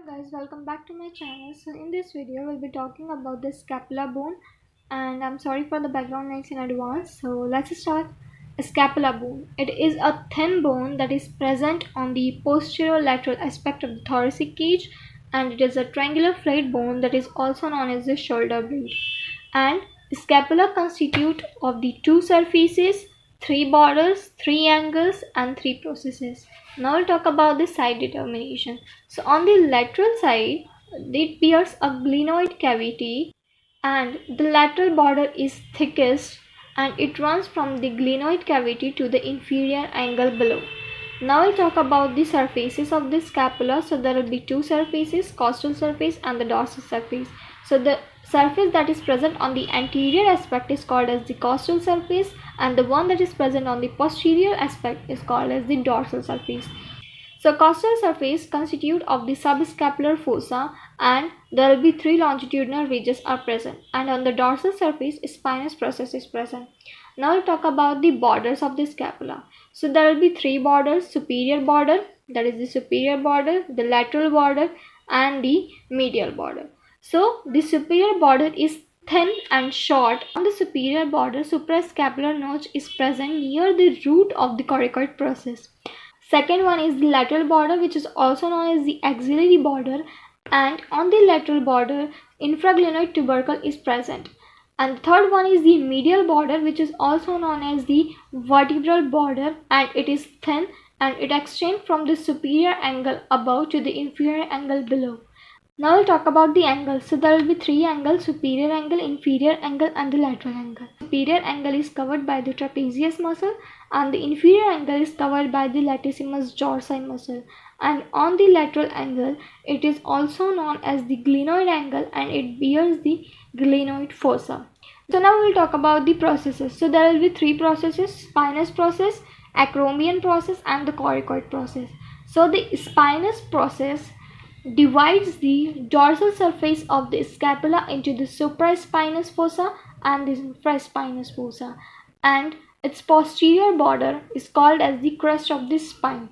Guys, welcome back to my channel. So in this video we'll be talking about the scapula bone, and I'm sorry for the background noise in advance. So let's start. A scapula bone, it is a thin bone that is present on the posterior lateral aspect of the thoracic cage, and it is a triangular flat bone that is also known as the shoulder blade. And scapula constitute of the two surfaces, three borders, three angles, and three processes. Now we'll talk about the side determination. So on the lateral side, it bears a glenoid cavity, and the lateral border is thickest, and it runs from the glenoid cavity to the inferior angle below. Now we'll talk about the surfaces of the scapula. So there will be two surfaces, costal surface and the dorsal surface. So the surface that is present on the anterior aspect is called as the costal surface, and the one that is present on the posterior aspect is called as the dorsal surface. So costal surface constitute of the subscapular fossa, and there will be three longitudinal ridges are present, and on the dorsal surface spinous process is present. Now we'll talk about the borders of the scapula. So there will be three borders: superior border, that is the superior border, the lateral border, and the medial border. So the superior border is thin and short. On the superior border, suprascapular notch is present near the root of the coracoid process. Second one is the lateral border, which is also known as the axillary border, and on the lateral border infraglenoid tubercle is present. And the third one is the medial border, which is also known as the vertebral border, and it is thin and it extends from the superior angle above to the inferior angle below. Now we'll talk about the angles. So there will be three angles: superior angle, inferior angle, and the lateral angle. Superior angle is covered by the trapezius muscle, and the inferior angle is covered by the latissimus dorsi muscle. And on the lateral angle, it is also known as the glenoid angle, and it bears the glenoid fossa. So now we'll talk about the processes. So there will be three processes: spinous process, acromion process, and the coracoid process. So the spinous process divides the dorsal surface of the scapula into the supraspinous fossa and the infraspinous fossa, and its posterior border is called as the crest of the spine.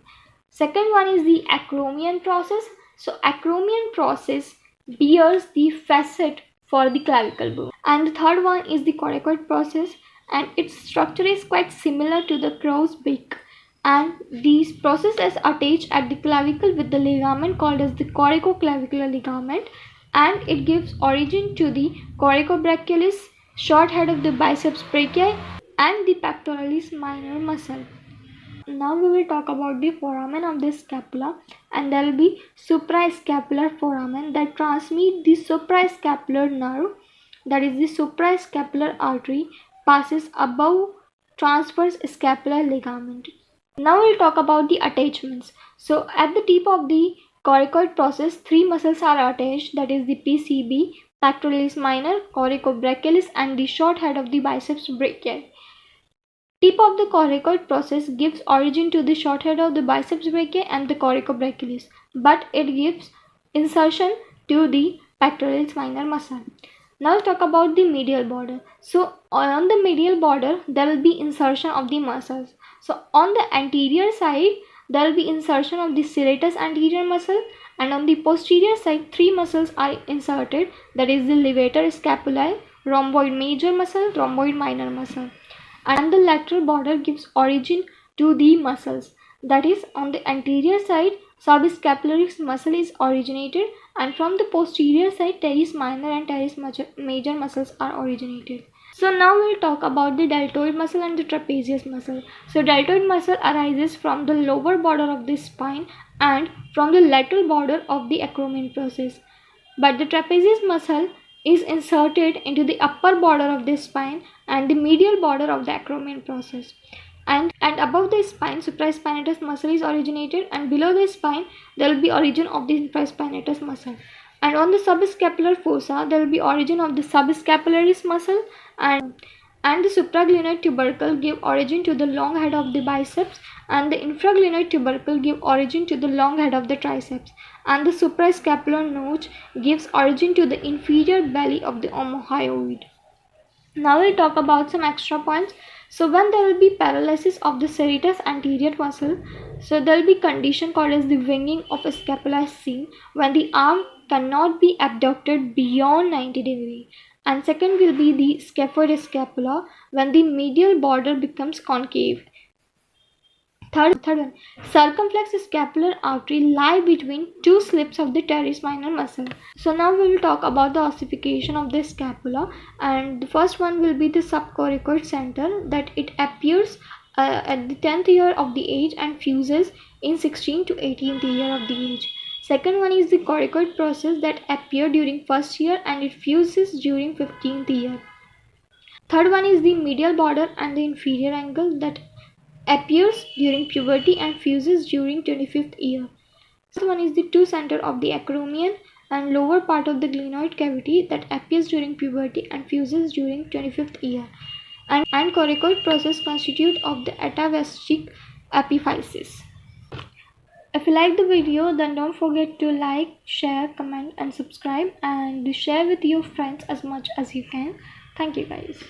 Second one is the acromion process. So acromion process bears the facet for the clavicle bone. And the third one is the coracoid process, and its structure is quite similar to the crow's beak, and these process is attached at the clavicle with the ligament called as the coracoclavicular ligament, and it gives origin to the coracobrachialis, short head of the biceps brachii, and the pectoralis minor muscle. Now we will talk about the foramen of the scapula, and there will be suprascapular foramen that transmit the suprascapular nerve, that is the suprascapular artery passes above transverse scapular ligament. Now we'll talk about the attachments. So at the tip of the coracoid process, three muscles are attached, that is the PCB, pectoralis minor, coracobrachialis, and the short head of the biceps brachii. Tip of the coracoid process gives origin to the short head of the biceps brachii and the coracobrachialis, but it gives insertion to the pectoralis minor muscle. Now let's talk about the medial border. So on the medial border, there will be insertion of the muscles. So on the anterior side, there will be insertion of the serratus anterior muscle, and on the posterior side, three muscles are inserted, that is the levator scapulae, rhomboid major muscle, rhomboid minor muscle. And the lateral border gives origin to the muscles, that is on the anterior side, subscapularis muscle is originated, and from the posterior side, teres minor and teres major muscles are originated. So now we will talk about the deltoid muscle and the trapezius muscle. So deltoid muscle arises from the lower border of the spine and from the lateral border of the acromion process, but the trapezius muscle is inserted into the upper border of the spine and the medial border of the acromion process. And above the spine, supraspinatus muscle is originated, and below the spine there will be origin of the infraspinatus muscle. And on the subscapular fossa, there will be origin of the subscapularis muscle, and the supraglenoid tubercle give origin to the long head of the biceps, and the infraglenoid tubercle give origin to the long head of the triceps, and the suprascapular notch gives origin to the inferior belly of the omohyoid. Now we'll talk about some extra points. So when there will be paralysis of the serratus anterior muscle, so there will be condition called as the winging of a scapula is seen when the arm cannot be abducted beyond 90 degrees. And second will be the scaphoid scapula when the medial border becomes concave. Third one, circumflex scapular artery lie between two slips of the teres minor muscle. So now we will talk about the ossification of the scapula, and the first one will be the subcoracoid center, that it appears at the 10th year of the age and fuses in 16th to 18th year of the age. Second one is the coracoid process that appear during first year and it fuses during 15th year. Third one is the medial border and the inferior angle that appears during puberty and fuses during 25th year. Fourth one is the two center of the acromion and lower part of the glenoid cavity that appears during puberty and fuses during 25th year. And coracoid process constitute of the atavastic epiphysis. If you like the video, then don't forget to like, share, comment and subscribe, and share with your friends as much as you can. Thank you guys.